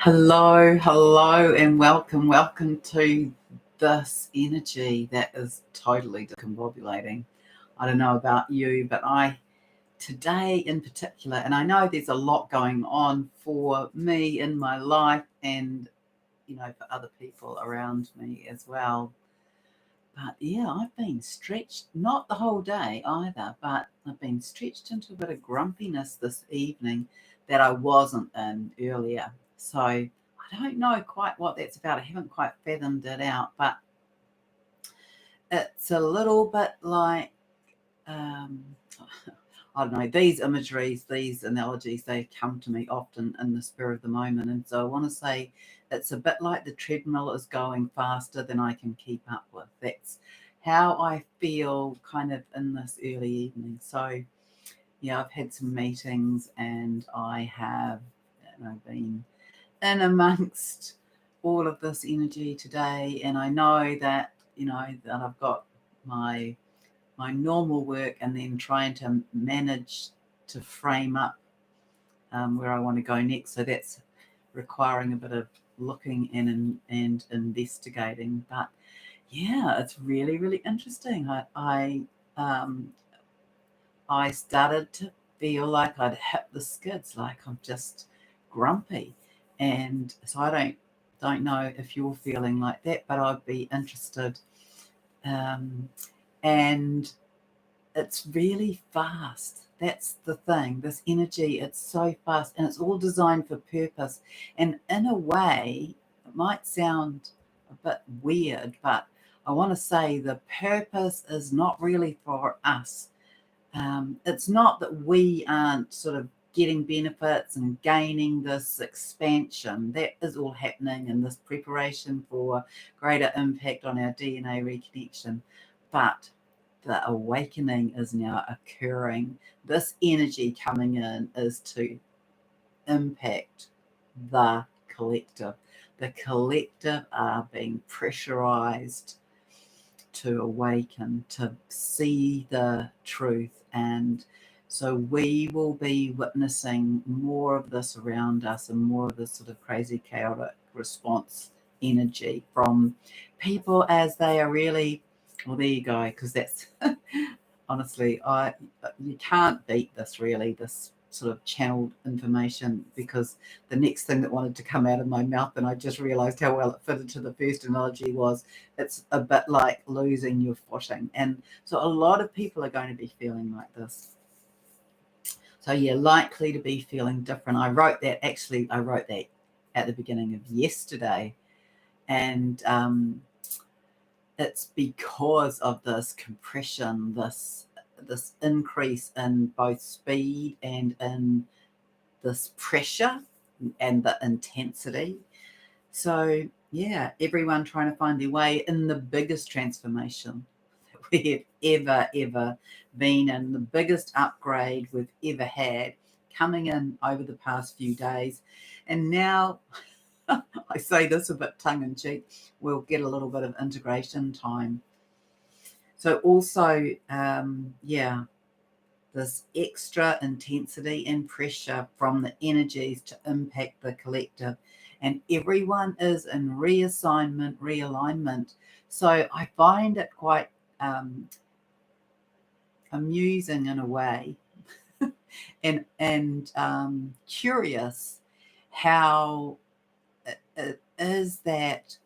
Hello, and welcome to this energy that is totally discombobulating. I don't know about you, but today in particular, and I know there's a lot going on for me in my life and, for other people around me as well. But yeah, I've been stretched, not the whole day either, but I've been stretched into a bit of grumpiness this evening that I wasn't in earlier. So I don't know quite what that's about. I haven't quite fathomed it out, but it's a little bit like, um, I don't know, these imageries, these analogies, they come to me often in the spur of the moment. And so I want to say it's a bit like the treadmill is going faster than I can keep up with. That's how I feel kind of in this early evening. So, yeah, I've had some meetings and I have been in amongst all of this energy today. And I know that, that I've got my normal work and then trying to manage to frame up where I want to go next. So that's requiring a bit of looking in and investigating. But yeah, it's really, really interesting. I started to feel like I'd hit the skids, like I'm just grumpy. And so I don't know if you're feeling like that, but I'd be interested. And it's really fast. That's the thing. This energy, it's so fast and it's all designed for purpose. And in a way, it might sound a bit weird, but I want to say the purpose is not really for us. It's not that we aren't sort of getting benefits and gaining this expansion. That is all happening in this preparation for greater impact on our DNA reconnection. But the awakening is now occurring. This energy coming in is to impact the collective. The collective are being pressurized to awaken, to see the truth. And so we will be witnessing more of this around us and more of this sort of crazy, chaotic response energy from people as they are really, well, there you go, because that's honestly, you can't beat this really, this sort of channeled information, because the next thing that wanted to come out of my mouth, and I just realized how well it fitted to the first analogy, was it's a bit like losing your footing. And so a lot of people are going to be feeling like this. So you're likely to be feeling different. I wrote that at the beginning of yesterday. And it's because of this compression, this increase in both speed and in this pressure and the intensity. So yeah, everyone trying to find their way in the biggest transformation that we have ever been in, the biggest upgrade we've ever had, coming in over the past few days. And now I say this a bit tongue-in-cheek, we'll get a little bit of integration time. So also, this extra intensity and pressure from the energies to impact the collective. And everyone is in reassignment, realignment. So I find it quite amusing in a way and curious how it is that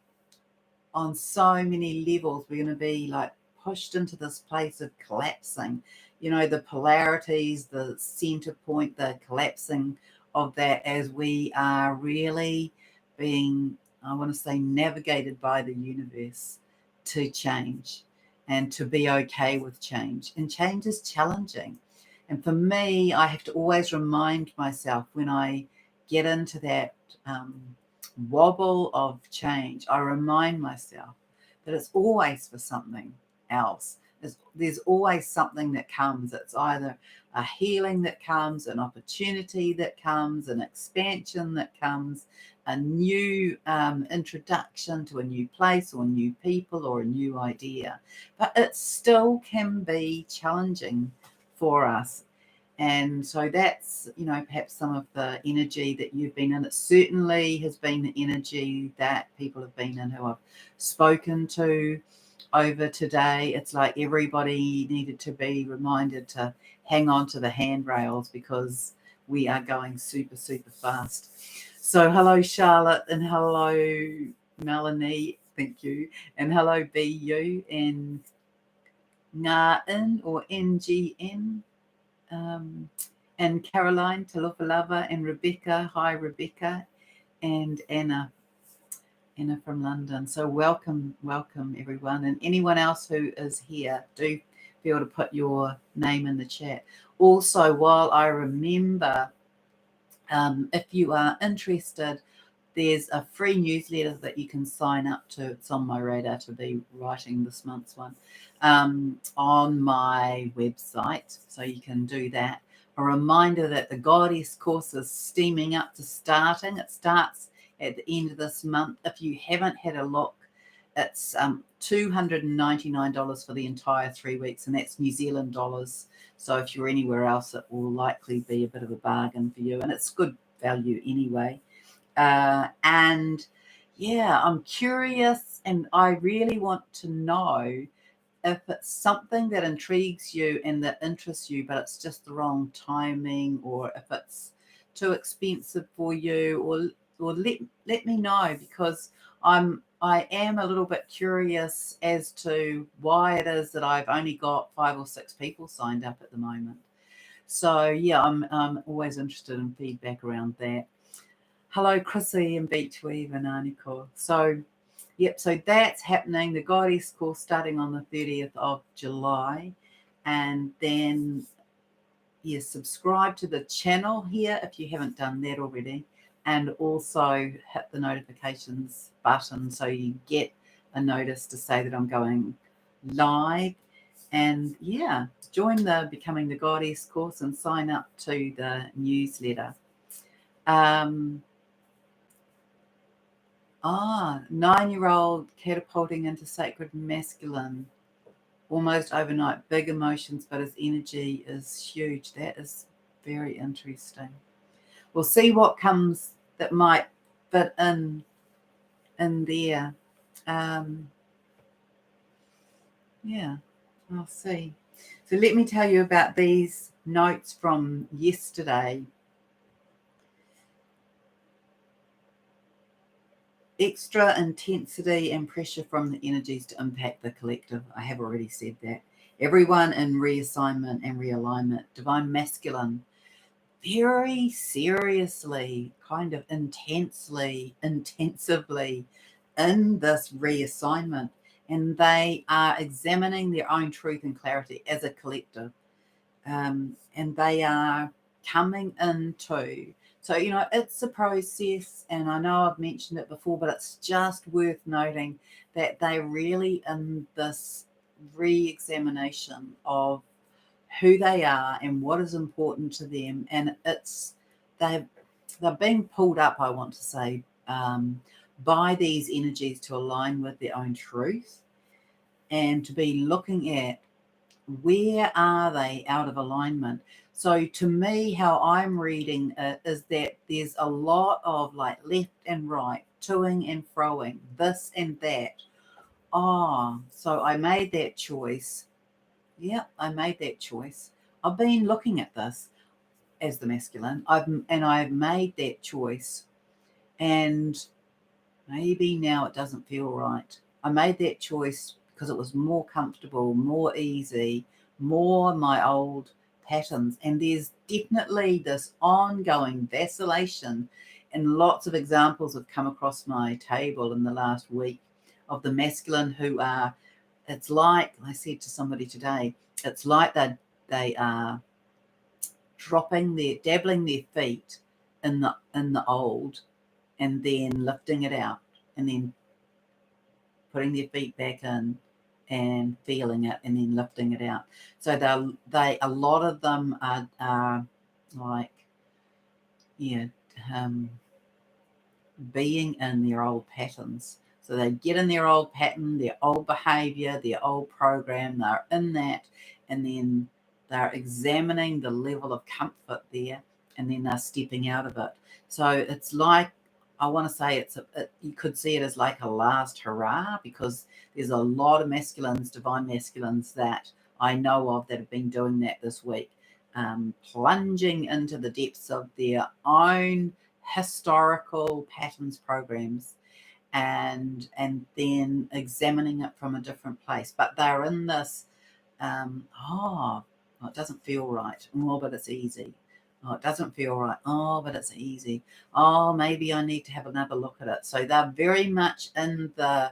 on so many levels we're going to be like pushed into this place of collapsing. The polarities, the center point, the collapsing of that, as we are really being, I want to say, navigated by the universe to change and to be okay with change. And change is challenging. And for me, I have to always remind myself when I get into that wobble of change, I remind myself that it's always for something else. There's always something that comes. It's either a healing that comes, an opportunity that comes, an expansion that comes, a new introduction to a new place or new people or a new idea. But it still can be challenging for us. And so that's, perhaps some of the energy that you've been in. It certainly has been the energy that people have been in who I've spoken to over today. It's like everybody needed to be reminded to hang on to the handrails because we are going super, super fast. So hello, Charlotte, and hello, Melanie. Thank you. And hello, BU, and Nga'in or NGN. And Caroline, Talufalava, and Rebecca. Hi, Rebecca, and Anna from London. So welcome everyone, and anyone else who is here, do feel to put your name in the chat. Also, while I remember, if you are interested, there's a free newsletter that you can sign up to. It's on my radar to be writing this month's one, on my website, so you can do that. A reminder that the Goddess course is steaming up to starting. It starts at the end of this month. If you haven't had a look, it's $299 for the entire 3 weeks, and that's New Zealand dollars. So if you're anywhere else, it will likely be a bit of a bargain for you, and it's good value anyway. And yeah, I'm curious, and I really want to know if it's something that intrigues you and that interests you, but it's just the wrong timing, or if it's too expensive for you, or let me know, because I am a little bit curious as to why it is that I've only got 5 or 6 people signed up at the moment. So yeah, I'm always interested in feedback around that. Hello, Chrissy and Beachweave and Aniko. So, yep, so that's happening. The Goddess course starting on the 30th of July. And then, yeah, subscribe to the channel here if you haven't done that already. And also hit the notifications button so you get a notice to say that I'm going live. And yeah, join the Becoming the Goddess course and sign up to the newsletter. 9-year-old catapulting into sacred masculine almost overnight. Big emotions, but his energy is huge. That is very interesting. We'll see what comes that might fit in there. Yeah, I'll see. So let me tell you about these notes from yesterday. Extra intensity and pressure from the energies to impact the collective. I have already said that. Everyone in reassignment and realignment. Divine masculine. Very seriously, kind of intensively in this reassignment. And they are examining their own truth and clarity as a collective. And they are coming into... So, it's a process, and I know I've mentioned it before, but it's just worth noting that they're really in this re-examination of who they are and what is important to them. And they're being pulled up, I want to say, by these energies to align with their own truth and to be looking at where are they out of alignment. So to me, how I'm reading it is that there's a lot of like left and right, toing and froing, this and that. So I made that choice. Yeah, I made that choice. I've been looking at this as the masculine. I've made that choice. And maybe now it doesn't feel right. I made that choice because it was more comfortable, more easy, more my old patterns. And there's definitely this ongoing vacillation, and lots of examples have come across my table in the last week of the masculine who are, it's like I said to somebody today, it's like they are dabbling their feet in the old, and then lifting it out, and then putting their feet back in and feeling it, and then lifting it out. So a lot of them are like, being in their old patterns. So they get in their old pattern, their old behavior, their old program, they're in that, and then they're examining the level of comfort there, and then they're stepping out of it. So it's like, I want to say you could see it as like a last hurrah, because there's a lot of masculines, divine masculines, that I know of that have been doing that this week, plunging into the depths of their own historical patterns, programs, and then examining it from a different place. But they're in this, it doesn't feel right. Oh, but it's easy. Oh, it doesn't feel right. Oh, but it's easy. Oh, maybe I need to have another look at it. So they're very much in the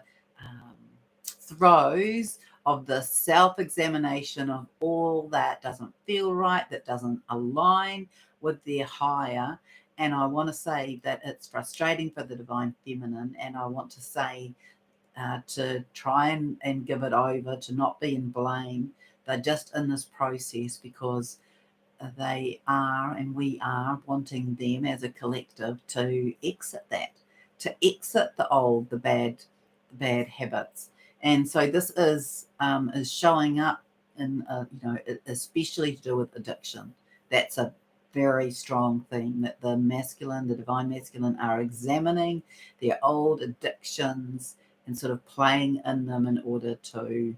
throes of the self-examination of all that doesn't feel right, that doesn't align with their higher. And I want to say that it's frustrating for the divine feminine, and I want to say to try and give it over, to not be in blame. They're just in this process because they are, and we are wanting them as a collective to exit that, to exit the old, the bad habits. And so this is showing up in, especially to do with addiction. That's a very strong theme, that the masculine, the divine masculine, are examining their old addictions and sort of playing in them in order to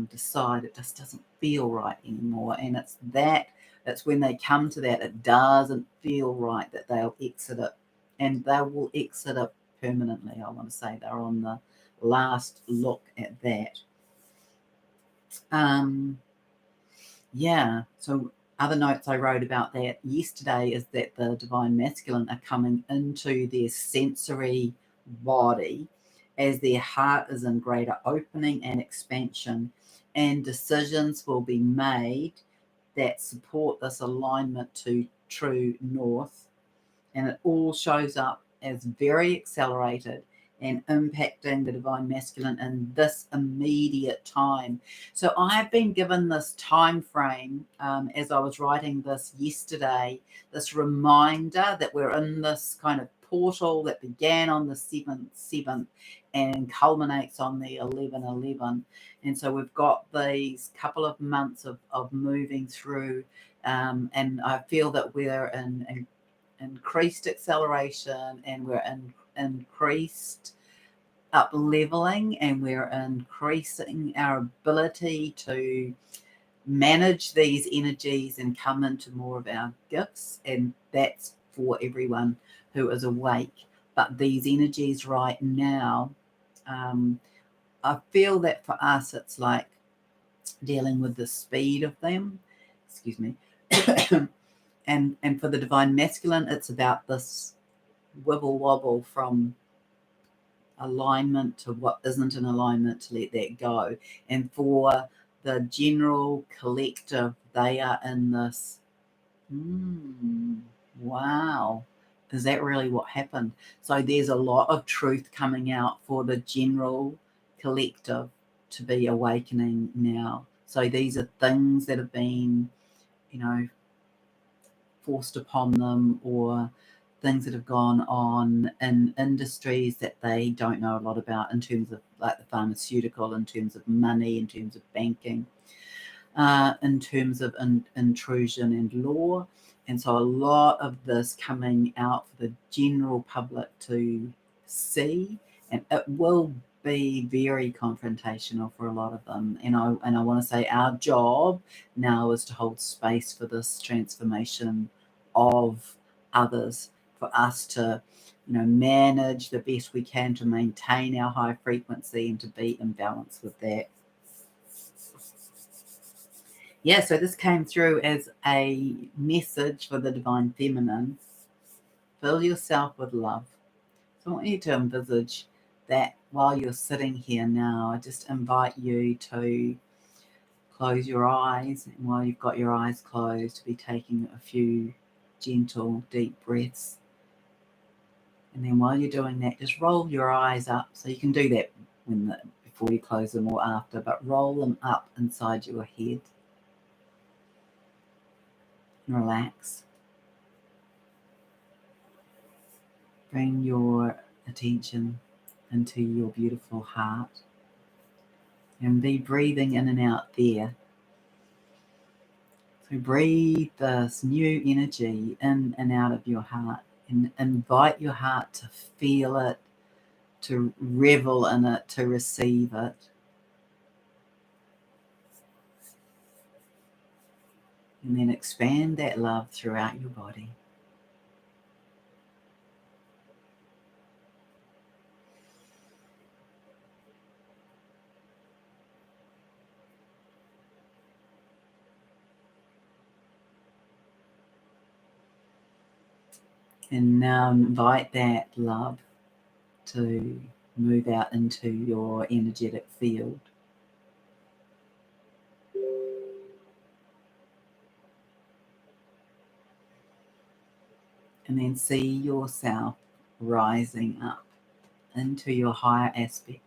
decide it just doesn't feel right anymore. And it's when they come to that, it doesn't feel right, that they'll exit it, and they will exit it permanently. I want to say they're on the last look at that. So other notes I wrote about that yesterday is that the divine masculine are coming into their sensory body as their heart is in greater opening and expansion, and decisions will be made that support this alignment to true north. And it all shows up as very accelerated and impacting the divine masculine in this immediate time. So I've been given this time frame as I was writing this yesterday, this reminder that we're in this kind of portal that began on the 7th and culminates on the 11/11. And so we've got these couple of months of moving through, and I feel that we're in increased acceleration, and we're in increased up leveling, and we're increasing our ability to manage these energies and come into more of our gifts. And that's for everyone who is awake. But these energies right now, I feel that for us it's like dealing with the speed of them. Excuse me. And for the divine masculine, it's about this wibble wobble from alignment to what isn't in alignment, to let that go. And for the general collective, they are in this, wow, is that really what happened? So there's a lot of truth coming out for the general collective to be awakening now. So these are things that have been, forced upon them, or things that have gone on in industries that they don't know a lot about, in terms of like the pharmaceutical, in terms of money, in terms of banking, in terms of intrusion and law. And so a lot of this coming out for the general public to see, and it will be very confrontational for a lot of them. And I want to say our job now is to hold space for this transformation of others, for us to manage the best we can to maintain our high frequency and to be in balance with that. Yeah, so this came through as a message for the divine feminine. Fill yourself with love. So I want you to envisage that while you're sitting here now. I just invite you to close your eyes, and while you've got your eyes closed, to be taking a few gentle, deep breaths. And then while you're doing that, just roll your eyes up. So you can do that before you close them or after, but roll them up inside your head. Relax. Bring your attention into your beautiful heart, and be breathing in and out there. So breathe this new energy in and out of your heart, and invite your heart to feel it, to revel in it, to receive it. And then expand that love throughout your body. And now invite that love to move out into your energetic field. And then see yourself rising up into your higher aspect.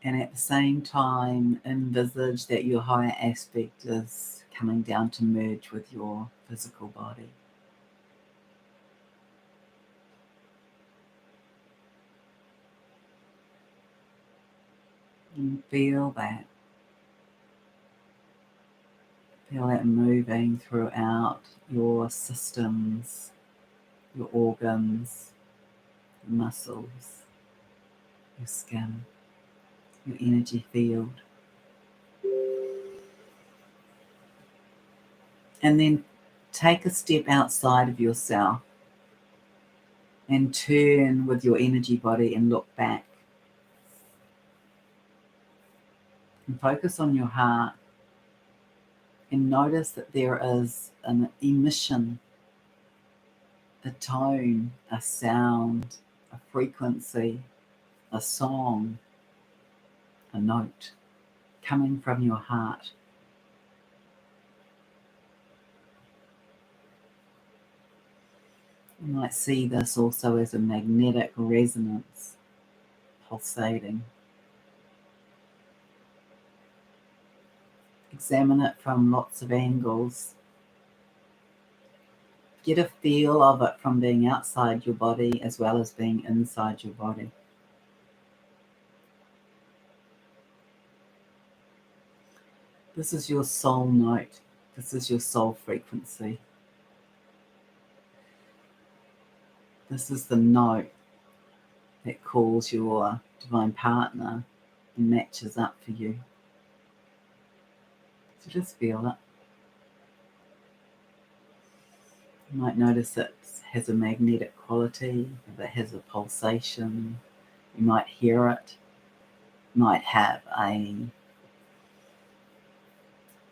And at the same time, envisage that your higher aspect is coming down to merge with your physical body. And feel that. Feel that moving throughout your systems, your organs, your muscles, your skin, your energy field. And then take a step outside of yourself and turn with your energy body and look back. And focus on your heart and notice that there is an emission, a tone, a sound, a frequency, a song, a note coming from your heart. You might see this also as a magnetic resonance pulsating. Examine it from lots of angles. Get a feel of it from being outside your body as well as being inside your body. This is your soul note. This is your soul frequency. This is the note that calls your divine partner and matches up for you. So just feel it. You might notice it has a magnetic quality, if it has a pulsation. You might hear it. You might have an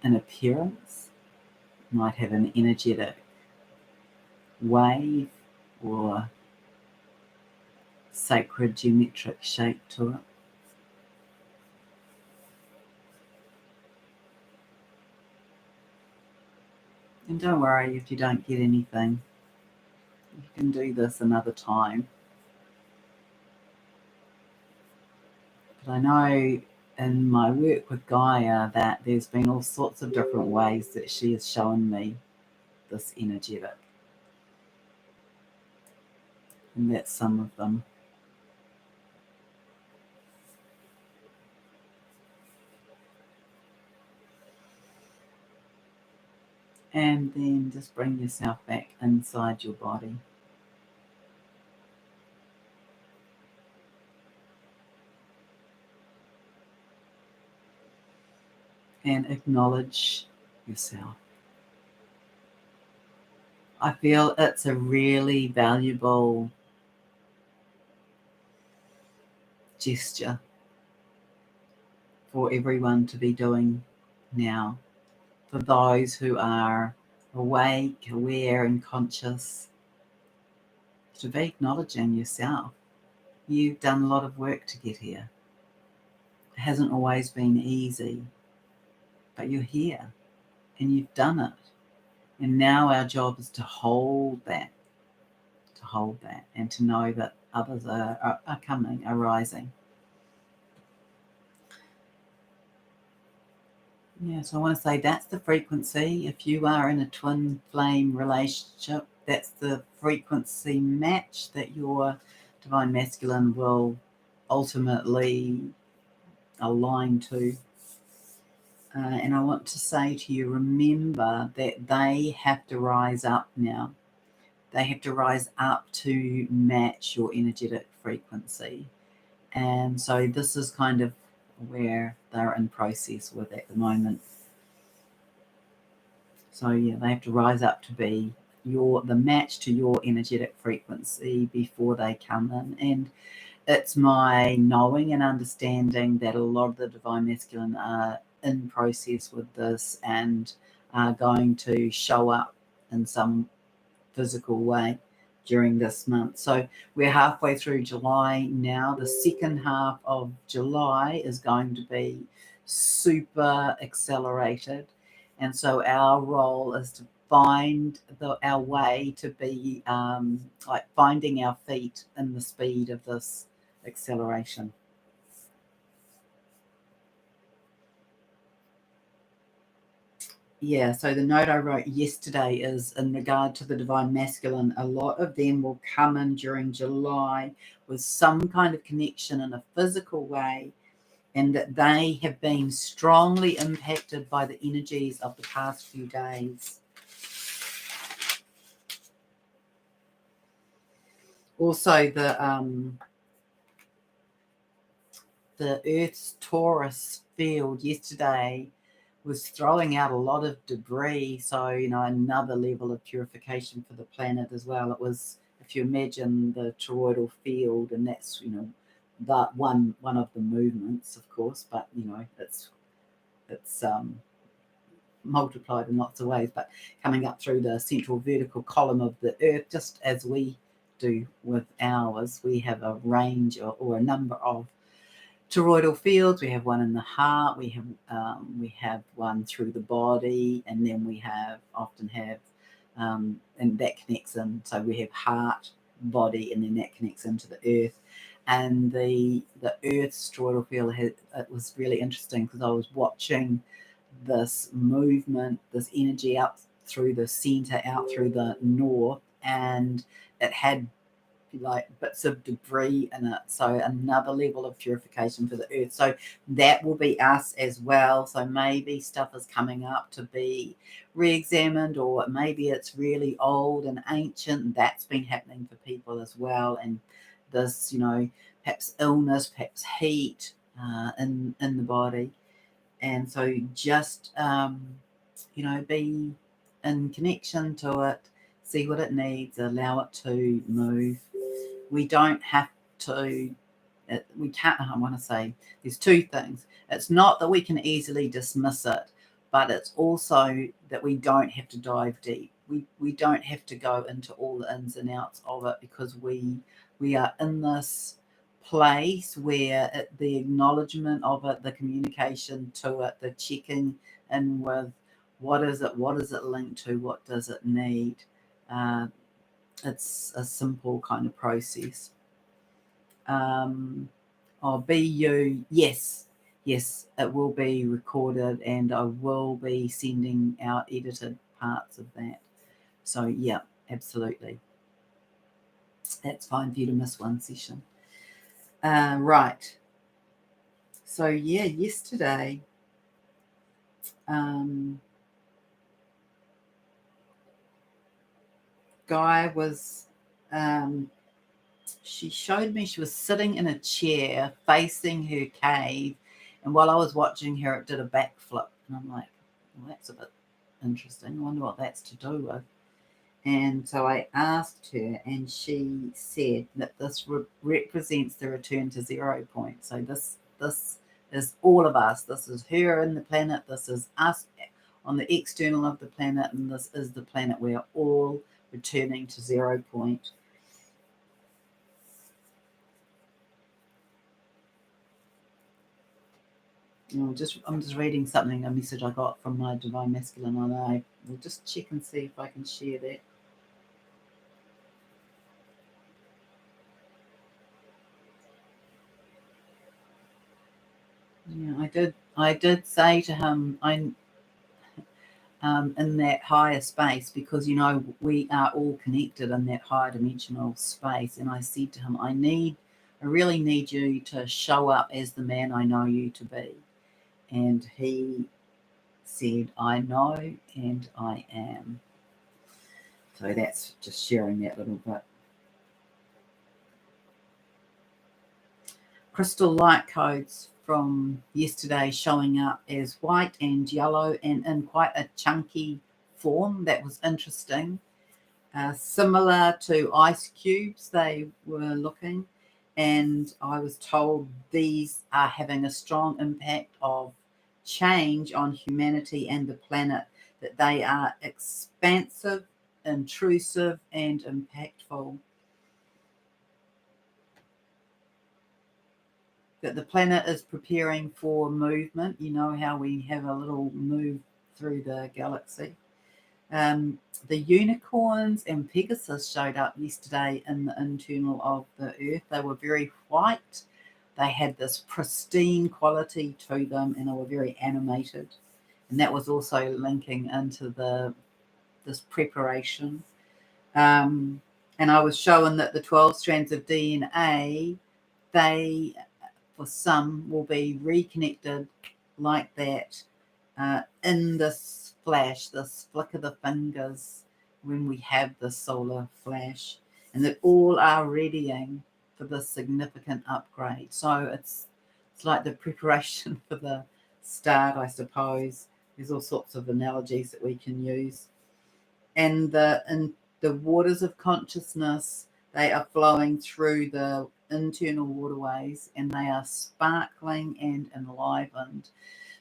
appearance. You might have an energetic wave or sacred geometric shape to it. And don't worry if you don't get anything. You can do this another time. But I know in my work with Gaia that there's been all sorts of different ways that she has shown me this energetic. And that's some of them. And then just bring yourself back inside your body. And acknowledge yourself. I feel it's a really valuable gesture for everyone to be doing now. For those who are awake, aware, and conscious, to be acknowledging yourself. You've done a lot of work to get here. It hasn't always been easy, but you're here and you've done it. And now our job is to hold that, and to know that others are coming, are rising. Yeah, so I want to say that's the frequency. If you are in a twin flame relationship, that's the frequency match that your divine masculine will ultimately aligned to. And I want to say to you, remember that they have to rise up now. They have to rise up to match your energetic frequency. And so this is kind of where they're in process with at the moment. So yeah, they have to rise up to be the match to your energetic frequency before they come in. And it's my knowing and understanding that a lot of the divine masculine are in process with this and are going to show up in some physical way during this month. So we're halfway through July now. The second half of July is going to be super accelerated. And so our role is to find our way to be like finding our feet in the speed of this acceleration. Yeah, so the note I wrote yesterday is in regard to the divine masculine. A lot of them will come in during July with some kind of connection in a physical way, and that they have been strongly impacted by the energies of the past few days. Also, the Earth's Taurus field yesterday was throwing out a lot of debris. So, another level of purification for the planet as well. It was, if you imagine the toroidal field, and that's, that one of the movements, of course, but, it's multiplied in lots of ways, but coming up through the central vertical column of the Earth, just as we do with ours, we have a range or a number of toroidal fields. We have one in the heart, we have one through the body, and then we often have and that connects in, so we have heart, body, and then that connects into the earth. And the Earth's toroidal field, it was really interesting because I was watching this movement, this energy out through the center, out through the north, and it had like bits of debris in it. So another level of purification for the earth. So that will be us as well. So maybe stuff is coming up to be re-examined, or maybe it's really old and ancient. That's been happening for people as well. And this, perhaps illness, perhaps heat in the body. And so just, be in connection to it, see what it needs, allow it to move. We don't have to, we can't, I want to say there's two things. It's not that we can easily dismiss it, but it's also that we don't have to dive deep. We don't have to go into all the ins and outs of it, because we are in this place where the acknowledgement of it, the communication to it, the checking in with what is it linked to, what does it need. It's a simple kind of process. Be you, yes, it will be recorded, and I will be sending out edited parts of that. So yeah, absolutely, that's fine for you to miss one session. Right. So yeah, yesterday, Guy was, she showed me she was sitting in a chair facing her cave, and while I was watching her, it did a backflip, and I'm like, well, that's a bit interesting. I wonder what that's to do with. And so I asked her, and she said that this represents the return to 0 point. So this is all of us. This is her in the planet. This is us on the external of the planet, and this is the planet. We are all returning to 0 point. I'm just reading something, a message I got from my divine masculine, and I will just check and see if I can share that. Yeah, I did say to him, I'm in that higher space, because we are all connected in that higher dimensional space. And I said to him, I need I really need you to show up as the man I know you to be. And he said, I know and I am. So that's just sharing that little bit. Crystal light codes from yesterday showing up as white and yellow and in quite a chunky form. That was interesting. Similar to ice cubes, they were looking. And I was told these are having a strong impact of change on humanity and the planet, that they are expansive, intrusive, and impactful. That the planet is preparing for movement. You know how we have a little move through the galaxy. The unicorns and Pegasus showed up yesterday in the internal of the Earth. They were very white. They had this pristine quality to them, and they were very animated. And that was also linking into this preparation. And I was shown that the 12 strands of DNA, they, for some, will be reconnected like that in this flash, this flick of the fingers, when we have the solar flash, and that all are readying for this significant upgrade. So it's like the preparation for the start, I suppose. There's all sorts of analogies that we can use. And the waters of consciousness, they are flowing through the internal waterways, and they are sparkling and enlivened.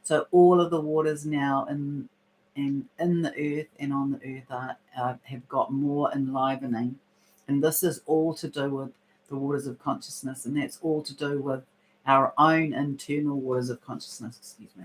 So all of the waters now in the earth and on the earth have got more enlivening. And this is all to do with the waters of consciousness, and that's all to do with our own internal waters of consciousness, excuse me.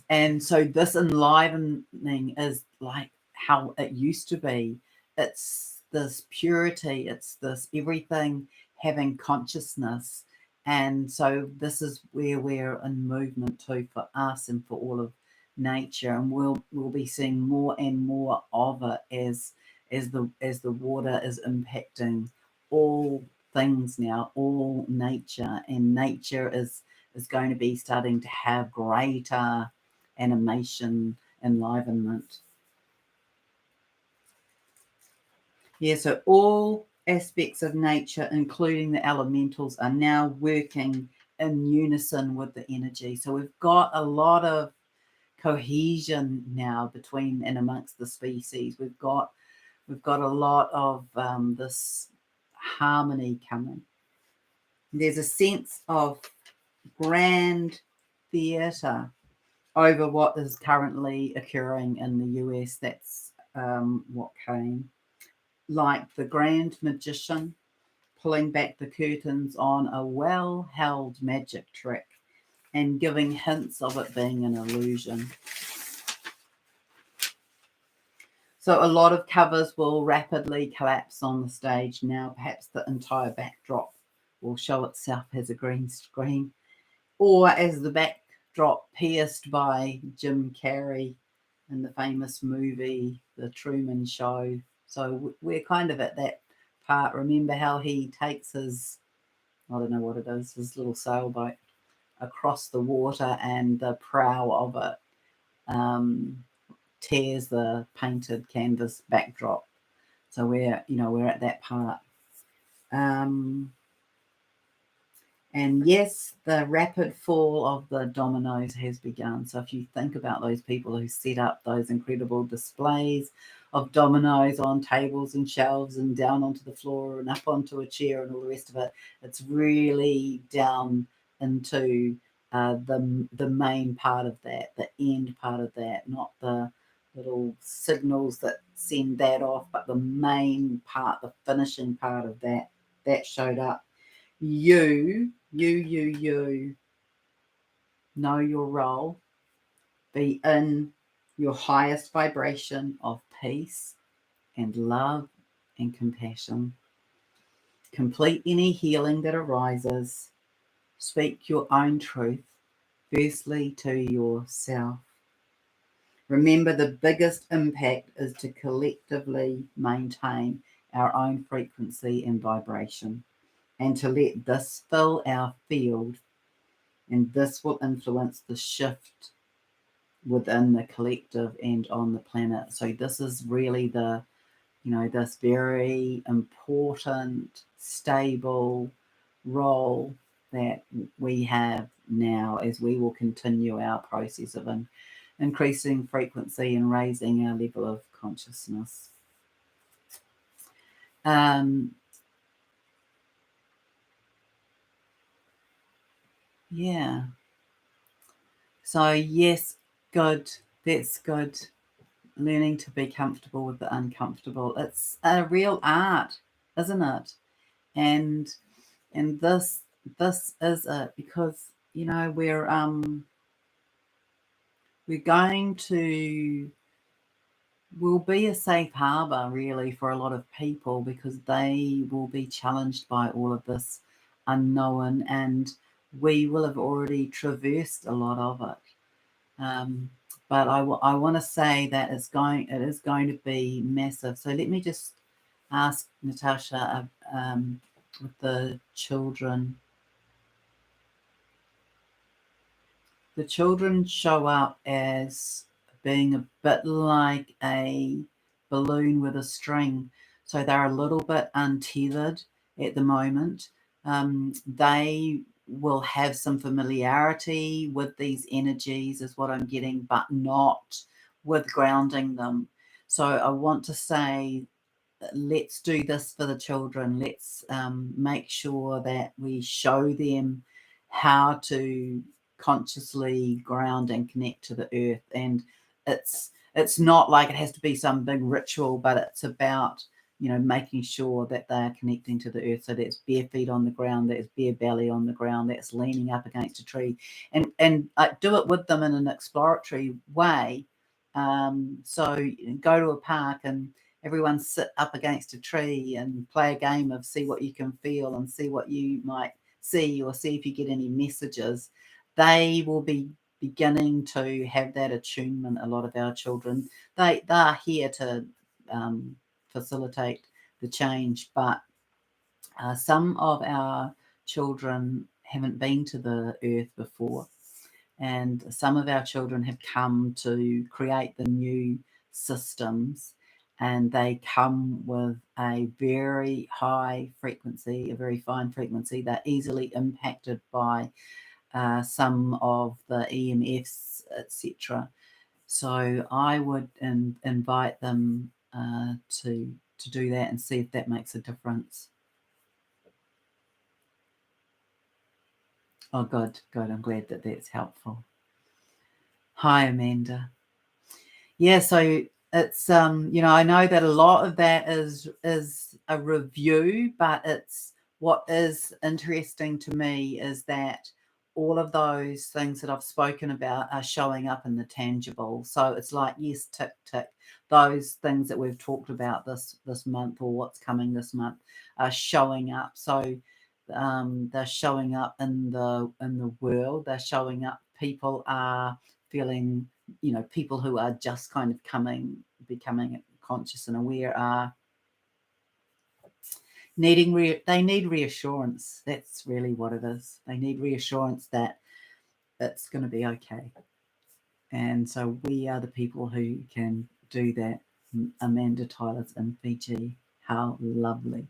And so this enlivening is like how it used to be. It's this purity, it's this everything having consciousness. And so this is where we're in movement to, for us and for all of nature. And we'll be seeing more and more of it as the water is impacting all things now, all nature. And nature is going to be starting to have greater animation, enlivenment. Yeah, so all aspects of nature, including the elementals, are now working in unison with the energy. So we've got a lot of cohesion now between and amongst the species. We've got a lot of this harmony coming. There's a sense of grand theatre over what is currently occurring in the US. That's what came. Like the grand magician pulling back the curtains on a well-held magic trick and giving hints of it being an illusion. So a lot of covers will rapidly collapse on the stage now. Perhaps the entire backdrop will show itself as a green screen, or as the backdrop pierced by Jim Carrey in the famous movie The Truman Show. So we're kind of at that part. Remember how he takes his, I don't know what it is, his little sailboat across the water, and the prow of it tears the painted canvas backdrop. So we're at that part. And yes, the rapid fall of the dominoes has begun. So if you think about those people who set up those incredible displays of dominoes on tables and shelves and down onto the floor and up onto a chair and all the rest of it, it's really down into the main part of that, the end part of that, not the little signals that send that off, but the main part, the finishing part of that showed up. You know your role. Be in your highest vibration of peace and love and compassion. Complete any healing that arises. Speak your own truth, firstly to yourself. Remember, the biggest impact is to collectively maintain our own frequency and vibration, and to let this fill our field, and this will influence the shift within the collective and on the planet. So this is really the, this very important, stable role that we have now as we will continue our process of increasing frequency and raising our level of consciousness. Yeah. So yes, good. That's good. Learning to be comfortable with the uncomfortable. It's a real art, isn't it? And this is it, because we're going to will be a safe harbor really for a lot of people, because they will be challenged by all of this unknown, and we will have already traversed a lot of it. But I want to say that it is going to be massive. So let me just ask Natasha with the children. The children show up as being a bit like a balloon with a string. So they're a little bit untethered at the moment. They will have some familiarity with these energies, is what I'm getting, but not with grounding them. So I want to say, let's do this for the children. Let's make sure that we show them how to consciously ground and connect to the earth. And it's not like it has to be some big ritual, but it's about making sure that they are connecting to the earth. So that's bare feet on the ground, that's bare belly on the ground, that's leaning up against a tree, and do it with them in an exploratory way. So go to a park and everyone sit up against a tree and play a game of see what you can feel and see what you might see, or see if you get any messages. They will be beginning to have that attunement. A lot of our children, they are here to facilitate the change, but some of our children haven't been to the earth before, and some of our children have come to create the new systems, and they come with a very high frequency, a very fine frequency. They're easily impacted by some of the EMFs, etc. So I would invite them to do that and see if that makes a difference. Oh, good. I'm glad that that's helpful. Hi, Amanda. Yeah, so it's I know that a lot of that is a review, but it's what is interesting to me is that all of those things that I've spoken about are showing up in the tangible. So it's like, yes, tick tick, those things that we've talked about this month, or what's coming this month, are showing up. So they're showing up in the world. They're showing up. People are feeling, people who are just kind of becoming conscious and aware are they need reassurance. That's really what it is. They need reassurance that it's going to be okay. And so we are the people who can do that. Amanda Tyler's in Fiji. How lovely.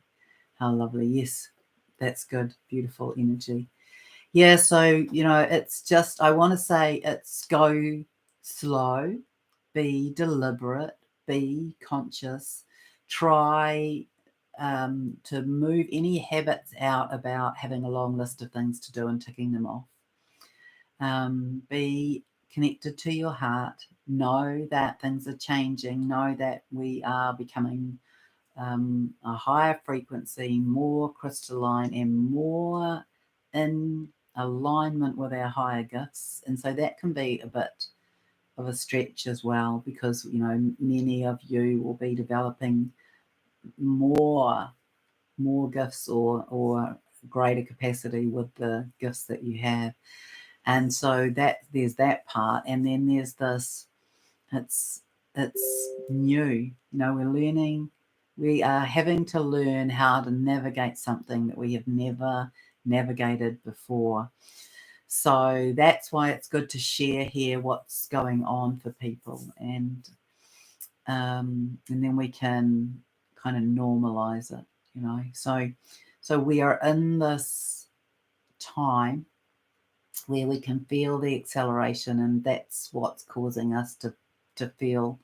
How lovely. Yes, that's good. Beautiful energy. Yeah, so, it's just, I want to say it's go slow, be deliberate, be conscious, try to move any habits out about having a long list of things to do and ticking them off. Be connected to your heart, know that things are changing, know that we are becoming a higher frequency, more crystalline, and more in alignment with our higher gifts. And so that can be a bit of a stretch as well, because many of you will be developing more gifts, or greater capacity with the gifts that you have. And so that there's that part, and then there's this, it's new, we're learning We are having to learn how to navigate something that we have never navigated before. So that's why it's good to share here what's going on for people, and then we can kind of normalize it, you know. So we are in this time where we can feel the acceleration, and that's what's causing us to feel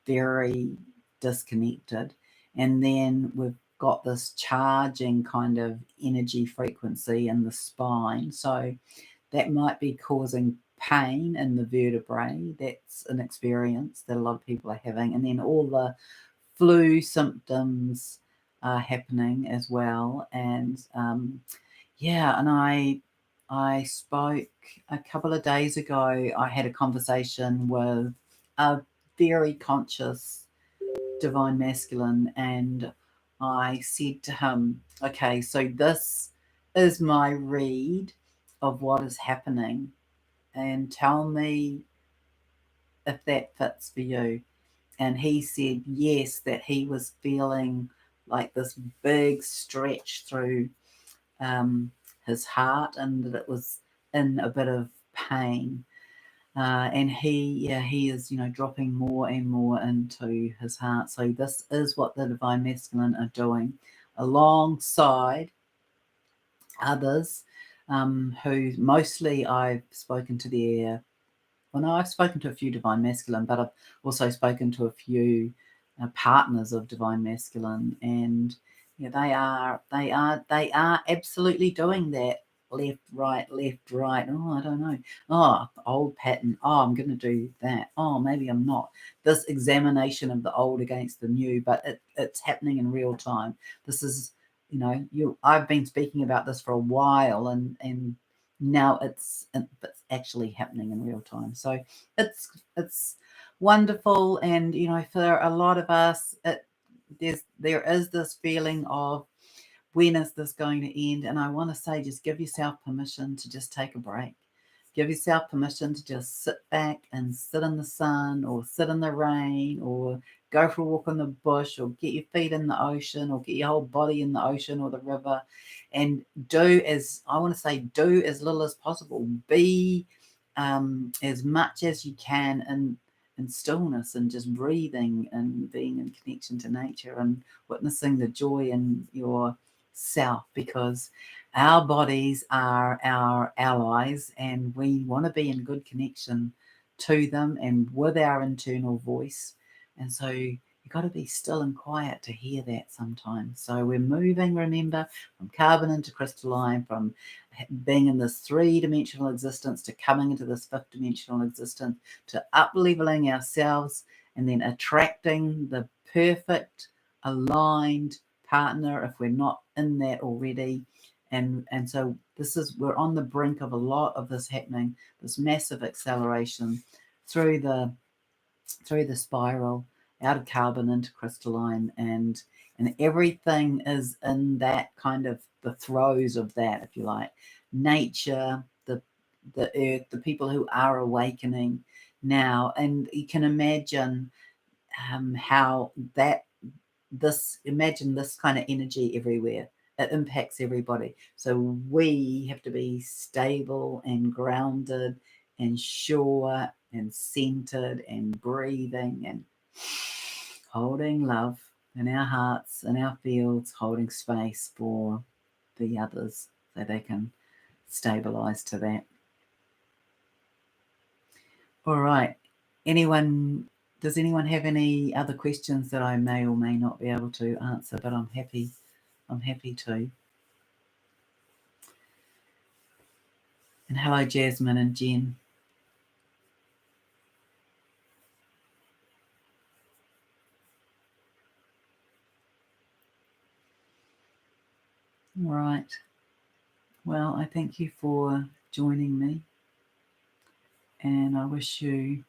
very disconnected. And then we've got this charging kind of energy frequency in the spine, so that might be causing pain in the vertebrae. That's an experience that a lot of people are having. And then all the flu symptoms are happening as well. And yeah, and I spoke a couple of days ago. I had a conversation with a very conscious divine masculine, and I said to him, okay, so this is my read of what is happening, and tell me if that fits for you. And he said yes, that he was feeling like this big stretch through his heart, and that it was in a bit of pain. And he is, you know, dropping more and more into his heart. So this is what the divine masculine are doing, alongside others, who mostly I've spoken to their. Well, no, I've spoken to a few divine masculine, but I've also spoken to a few partners of divine masculine, and yeah, they are absolutely doing that. Left, right, left, right. Oh, I don't know. Oh, old pattern. Oh, I'm going to do that. Oh, maybe I'm not. This examination of the old against the new, but it's happening in real time. This is, you know, I've been speaking about this for a while, and now it's actually happening in real time. So it's wonderful. And you know, for a lot of us, there is this feeling of, when is this going to end? And I want to say, just give yourself permission to just take a break. Give yourself permission to just sit back and sit in the sun, or sit in the rain, or go for a walk in the bush, or get your feet in the ocean, or get your whole body in the ocean or the river, and do as little as possible. Be as much as you can in stillness, and just breathing and being in connection to nature, and witnessing the joy in yourself, because our bodies are our allies, and we want to be in good connection to them and with our internal voice. And so you've got to be still and quiet to hear that sometimes. So we're moving, remember, from carbon into crystalline, from being in this 3-dimensional existence to coming into this 5th-dimensional existence, to up-leveling ourselves, and then attracting the perfect aligned partner if we're not in that already. And so we're on the brink of a lot of this happening, this massive acceleration through the spiral, out of carbon into crystalline, and everything is in that kind of the throes of that, if you like. Nature, the earth, the people who are awakening now, and you can imagine how imagine this kind of energy everywhere. It impacts everybody. So we have to be stable and grounded and sure and centered and breathing and holding love in our hearts, in our fields, holding space for the others so they can stabilize to that. All right. Does anyone have any other questions that I may or may not be able to answer? But I'm happy to. And hello, Jasmine and Jen. All right. Well, I thank you for joining me, and I wish you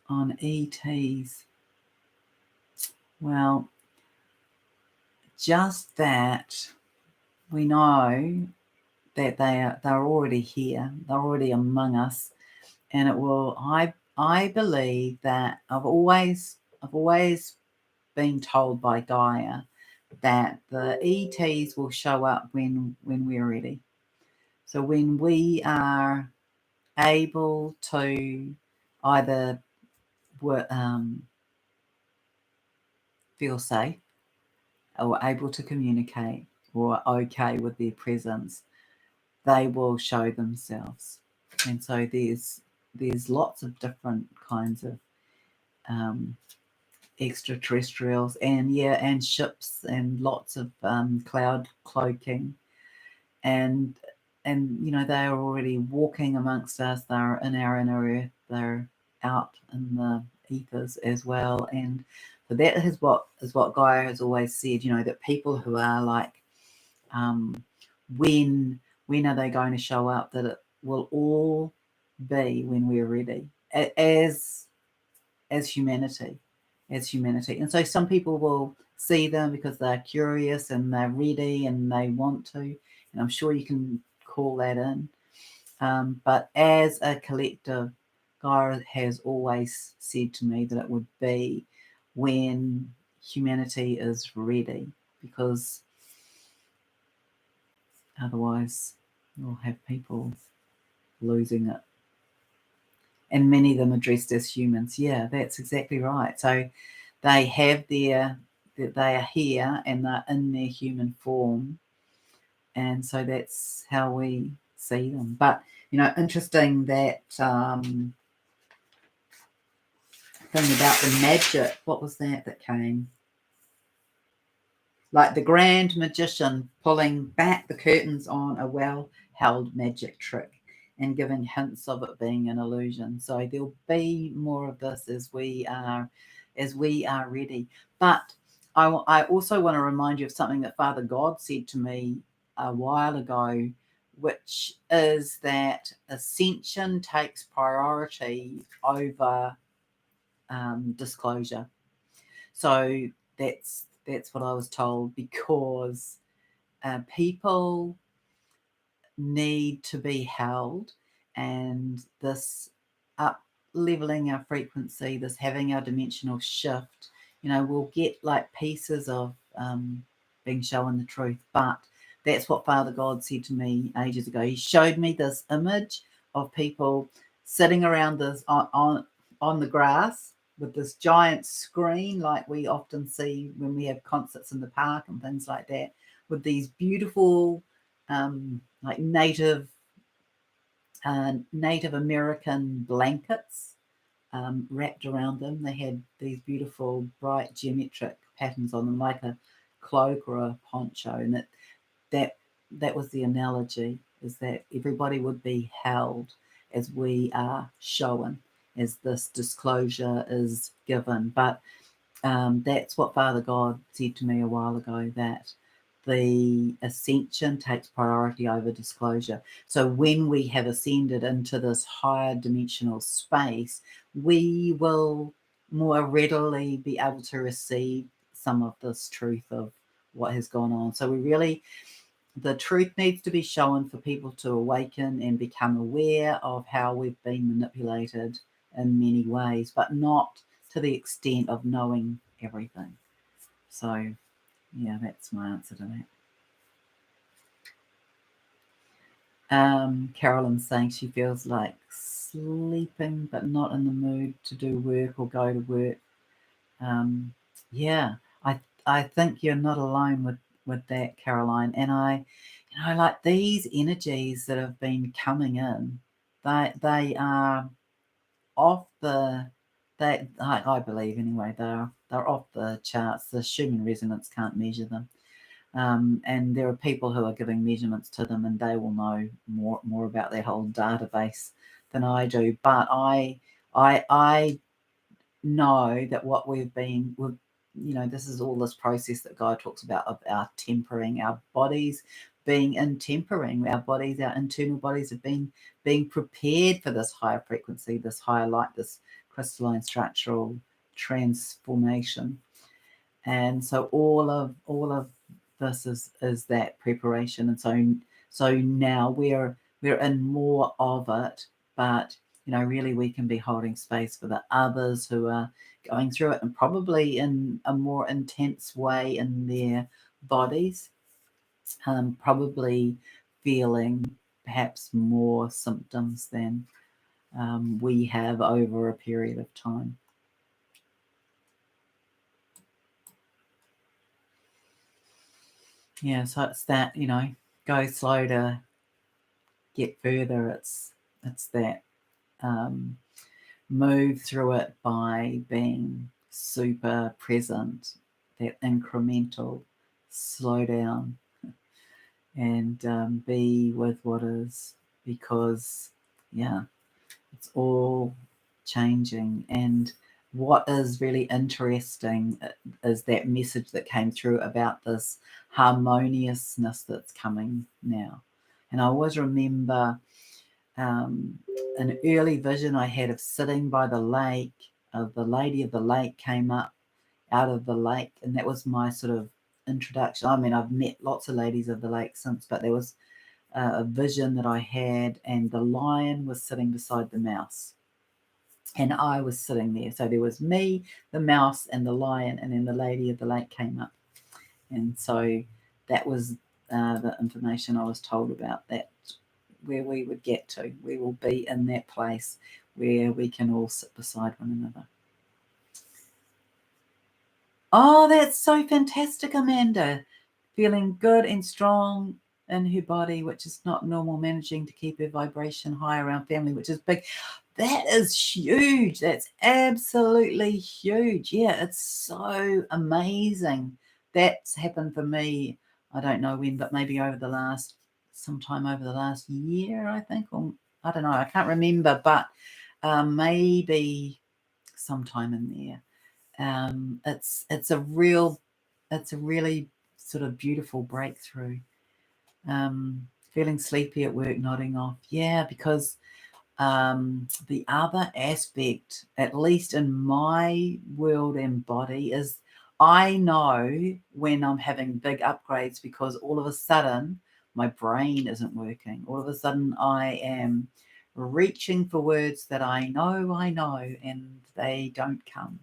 on ETs, well, just that we know that they're already here, they're already among us, and it will. I believe that I've always been told by Gaia that the ETs will show up when we're ready. So when we are able to either feel safe or able to communicate or okay with their presence, they will show themselves. And so there's lots of different kinds of extraterrestrials and ships and lots of cloud cloaking, and they're already walking amongst us. They're in our inner earth. They're out in the ethers as well. And so that is what Gaia has always said, that people who are like, when are they going to show up, that it will all be when we're ready as humanity. And so some people will see them because they're curious and they're ready and they want to, and I'm sure you can call that in. But as a collective, Gaia has always said to me that it would be when humanity is ready, because otherwise we'll have people losing it. And many of them are dressed as humans. Yeah, that's exactly right. So they have they are here and they're in their human form. And so that's how we see them. But, interesting that thing about the magic. What was that came? Like the grand magician pulling back the curtains on a well-held magic trick and giving hints of it being an illusion. So there'll be more of this as we are ready. But I also want to remind you of something that Father God said to me a while ago, which is that ascension takes priority over disclosure. So that's what I was told, because people need to be held, and this up leveling our frequency, this having our dimensional shift, we'll get like pieces of being shown the truth. But that's what Father God said to me ages ago. He showed me this image of people sitting around this on the grass with this giant screen, like we often see when we have concerts in the park and things like that, with these beautiful like Native American blankets wrapped around them. They had these beautiful bright geometric patterns on them, like a cloak or a poncho, and that was the analogy, is that everybody would be held as we are shown, as this disclosure is given. But that's what Father God said to me a while ago, that the ascension takes priority over disclosure. So when we have ascended into this higher dimensional space, we will more readily be able to receive some of this truth of what has gone on. So the truth needs to be shown for people to awaken and become aware of how we've been manipulated in many ways, but not to the extent of knowing everything. So yeah, that's my answer to that. Carolyn's saying she feels like sleeping but not in the mood to do work or go to work. Yeah, I think you're not alone with that, Caroline. And I like these energies that have been coming in, they are off the I believe anyway, they're off the charts. The Schumann resonance can't measure them. And there are people who are giving measurements to them, and they will know more about their whole database than I do. But I know that what we've been with, this is all this process that Guy talks about of our tempering, our bodies being in tempering, our internal bodies have been being prepared for this higher frequency, this higher light, this crystalline structural transformation. And so all of this is that preparation. And so now we're in more of it, but really we can be holding space for the others who are going through it, and probably in a more intense way in their bodies, probably feeling perhaps more symptoms than we have over a period of time. Yeah, so it's that, go slow to get further. It's that move through it by being super present, that incremental slow down, and be with what is, because it's all changing. And what is really interesting is that message that came through about this harmoniousness that's coming now. And I always remember an early vision I had of sitting by the lake. The lady of the lake came up out of the lake, and that was my sort of introduction. I mean, I've met lots of ladies of the lake since, but there was a vision that I had, and the lion was sitting beside the mouse, and I was sitting there. So there was me, the mouse, and the lion, and then the lady of the lake came up. And so that was the information I was told about that, where we would get to. We will be in that place where we can all sit beside one another. Oh, that's so fantastic, Amanda. Feeling good and strong in her body, which is not normal, managing to keep her vibration high around family, which is big. That is huge. That's absolutely huge. Yeah, it's so amazing. That's happened for me. I don't know when, but maybe sometime over the last year, I think, or I don't know. I can't remember, but maybe sometime in there. It's a really sort of beautiful breakthrough. Feeling sleepy at work, nodding off. Yeah, because the other aspect, at least in my world and body, is I know when I'm having big upgrades, because all of a sudden my brain isn't working. All of a sudden I am reaching for words that I know, and they don't come.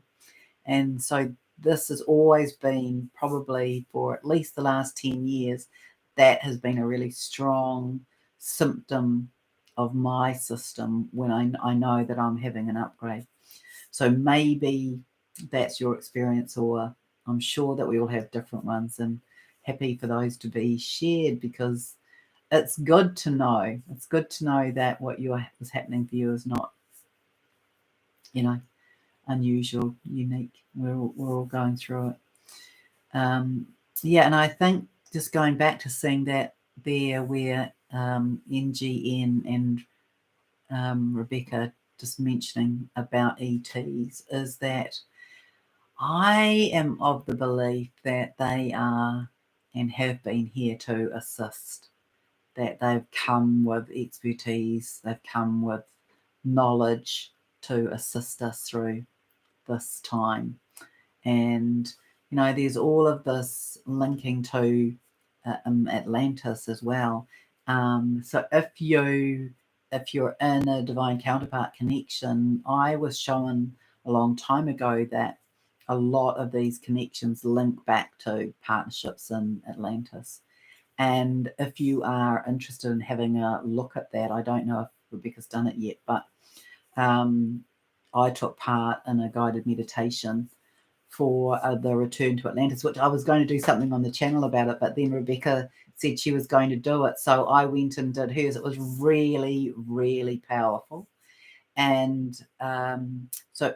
And so this has always been, probably for at least the last 10 years, that has been a really strong symptom of my system when I know that I'm having an upgrade. So maybe that's your experience, or I'm sure that we all have different ones, and happy for those to be shared, because it's good to know. It's good to know that what is happening for you is not, unusual, unique. We're all going through it. And I think just going back to seeing that there, where NGN and Rebecca just mentioning about ETs, is that I am of the belief that they are and have been here to assist, that they've come with expertise, they've come with knowledge to assist us through this time. And there's all of this linking to Atlantis as well. So if you're in a divine counterpart connection, I was shown a long time ago that a lot of these connections link back to partnerships in Atlantis. And if you are interested in having a look at that, I don't know if Rebecca's done it yet, but I took part in a guided meditation for the return to Atlantis, which I was going to do something on the channel about it, but then Rebecca said she was going to do it, so I went and did hers. It was really, really powerful. And so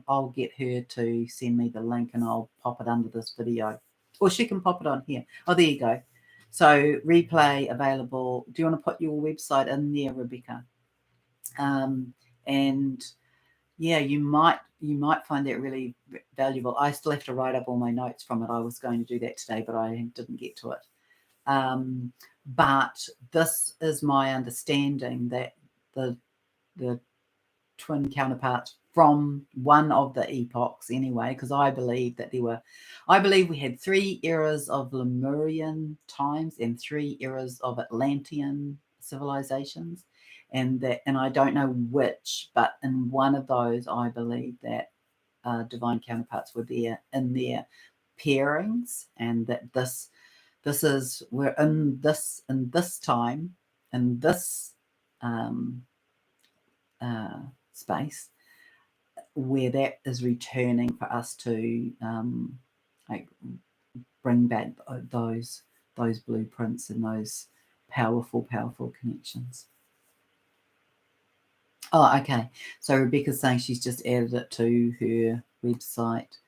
I'll get her to send me the link, and I'll pop it under this video, or she can pop it on here. Oh, there you go. So replay available. Do you want to put your website in there, Rebecca? And yeah, you might find that really valuable. I still have to write up all my notes from it. I was going to do that today, but I didn't get to it. But this is my understanding, that the twin counterparts from one of the epochs anyway, because I believe we had 3 eras of Lemurian times and 3 eras of Atlantean civilizations, and I don't know which, but in one of those, I believe that divine counterparts were there in their pairings, and that this is, we're in this time, in this space, where that is returning for us to like bring back those blueprints and those powerful connections. Oh, okay. So Rebecca's saying she's just added it to her website.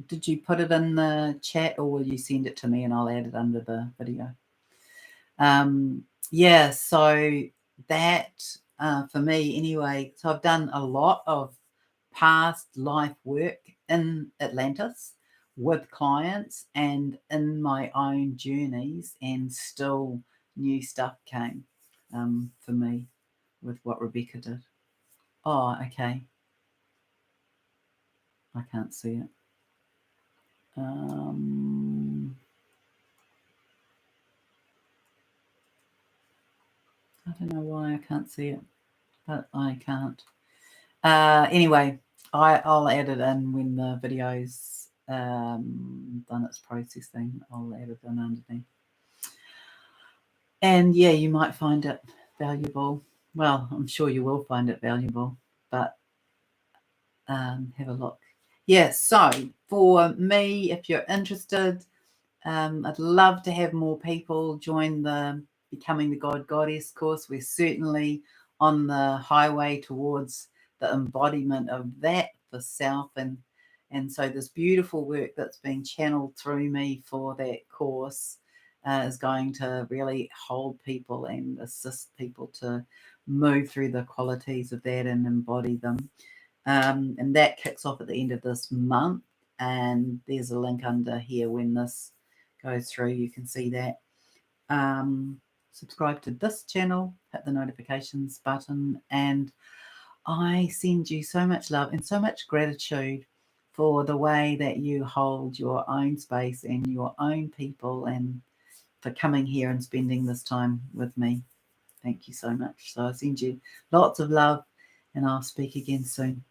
Did you put it in the chat, or will you send it to me and I'll add it under the video? Yeah, so that for me anyway, so I've done a lot of past life work in Atlantis with clients and in my own journeys, and still new stuff came for me with what Rebecca did. Oh, okay. I can't see it. I don't know why I can't see it, but I can't. Anyway, I'll add it in when the video's done its processing. I'll add it in underneath. And yeah, you might find it valuable. Well, I'm sure you will find it valuable, but have a look. Yeah, so for me, if you're interested, I'd love to have more people join the Becoming the God Goddess course. We're certainly on the highway towards the embodiment of that for self, and so this beautiful work that's being channeled through me for that course is going to really hold people and assist people to move through the qualities of that and embody them. And that kicks off at the end of this month, and there's a link under here when this goes through. You can see that. Subscribe to this channel, hit the notifications button, and I send you so much love and so much gratitude for the way that you hold your own space and your own people, and for coming here and spending this time with me. Thank you so much. So I send you lots of love, and I'll speak again soon.